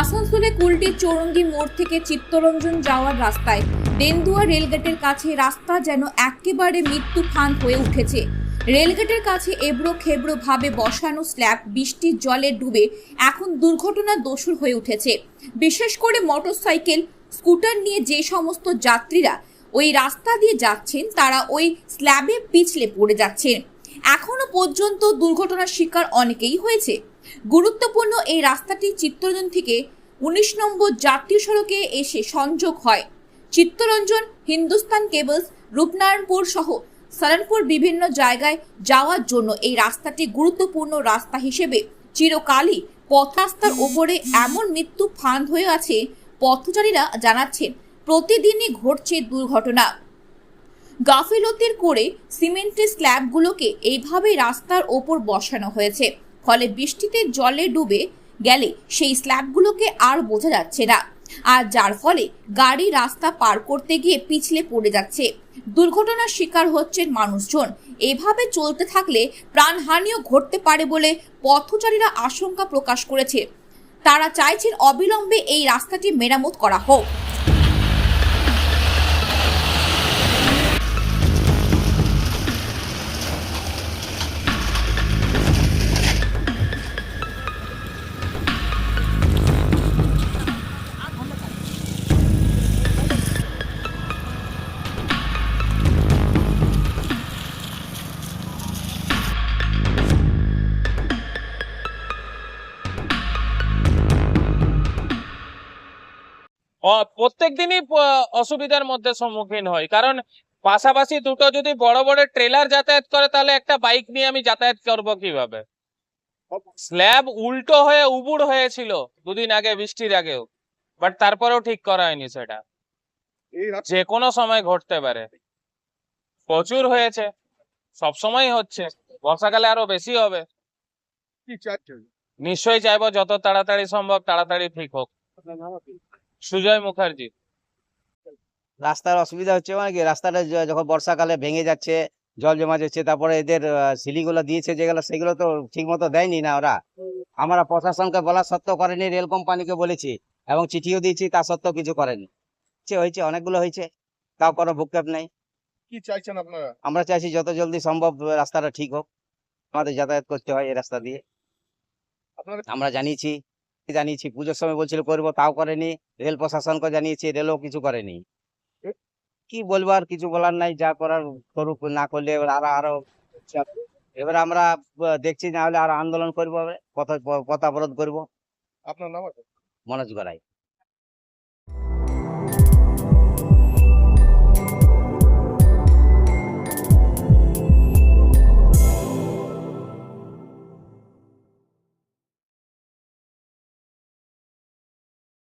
আসানসোলে কুলটির চৌরঙ্গি মোড় থেকে চিত্তরঞ্জন যাওয়ার রাস্তায় দেন্দুয়া রেলগেটের কাছে রাস্তা যেন একেবারে মৃত্যু ফাঁদ হয়ে উঠেছে। রেলগেটের কাছে এবড়ো খেবড়ো ভাবে বসানো স্ল্যাব বৃষ্টির জলে ডুবে এখন দুর্ঘটনার দোষর হয়ে উঠেছে। বিশেষ করে মোটরসাইকেল, স্কুটার নিয়ে যে সমস্ত যাত্রীরা ওই রাস্তা দিয়ে যাচ্ছেন তারা ওই স্ল্যাবে পিছলে পড়ে যাচ্ছেন। এখনো পর্যন্ত দুর্ঘটনার শিকার অনেকেই হয়েছে। গুরুত্বপূর্ণ এই রাস্তাটি চিত্তরঞ্জন থেকে 19 নম্বর জাতীয় সড়কে এসে সংযোগ হয়। চিত্তরঞ্জন, হিন্দুস্তান কেবলস, রূপনারায়ণপুর সহ সালানপুর বিভিন্ন জায়গায় যাওয়ার জন্য এই রাস্তাটি গুরুত্বপূর্ণ রাস্তা হিসেবে চিরকালই পথ রাস্তার ওপরে এমন মৃত্যু ফাঁদ হয়ে আছে। পথচারীরা জানাচ্ছেন প্রতিদিনই ঘটছে দুর্ঘটনা। গাফিলতির করে সিমেন্টের স্ল্যাবগুলোকে এইভাবে রাস্তার ওপর বসানো হয়েছে, ফলে বৃষ্টিতে জলে ডুবে গেলে সেই স্ল্যাবগুলোকে আর বোঝা যাচ্ছে না, আর যার ফলে গাড়ি রাস্তা পার করতে গিয়ে পিছলে পড়ে যাচ্ছে। দুর্ঘটনার শিকার হচ্ছেন মানুষজন। এভাবে চলতে থাকলে প্রাণহানিও ঘটতে পারে বলে পথচারীরা আশঙ্কা প্রকাশ করেছে। তারা চাইছেন অবিলম্বে এই রাস্তাটি মেরামত করা হোক। প্রত্যেক দিনই অসুবিধার মধ্যে সম্মুখীন হয়, কারণ পাশাপাশি দুটো যদি বড় বড় ট্রেলার যাতায়াত করে তাহলে একটা বাইক নিয়ে আমি যাতায়াত করব কিভাবে? স্ল্যাব উল্টো হয়ে উবুড় হয়েছিল দুদিন আগে, বৃষ্টির আগেও, বাট তারপরেও ঠিক করা হয়নি। সেটা যে কোনো সময় ঘটতে পারে। প্রচুর হয়েছে, সব সময় হচ্ছে, বর্ষাকালে আরো বেশি হবে। নিশ্চয়ই চাইবো যত তাড়াতাড়ি সম্ভব তাড়াতাড়ি ঠিক হোক। সুজয় মুখার্জি। রাস্তার অসুবিধা হচ্ছে মানে কি, রাস্তাটা যখন বর্ষাকালে ভেঙে যাচ্ছে, জল জমা যাচ্ছে, তারপরে এদের সিলিং গুলো দিয়েছে যেগুলো, সেগুলো তো ঠিক মতো দেয়নি না ওরা। আমরা প্রশাসনকে বলা সত্ত্বেও করেনি, রেল কোম্পানিকে বলেছি এবং চিঠিও দিয়েছি, তা সত্ত্বেও কিছু করেনি। হয়েছে অনেকগুলো হয়েছে, তাও কোনো ভূক্ষেপ নেই। কি চাইছেন আপনারা? আমরা চাইছি যত জলদি সম্ভব রাস্তাটা ঠিক হোক, আমাদের যাতায়াত করতে হয় এই রাস্তা দিয়ে। আপনারা আমরা জানিয়েছি পুজোর সময় বলছিল করবো, তাও করেনি। রেল প্রশাসনকে জানিয়েছি, রেলও কিছু করেনি। কি বলবো, আর কিছু বলার নাই, যা করার করুক, না করলে আরো এবার আমরা দেখছি, না হলে আরো আন্দোলন করবো, পথ অবরোধ করবো। আপনার নাম আছে? মনোজ গড়াই।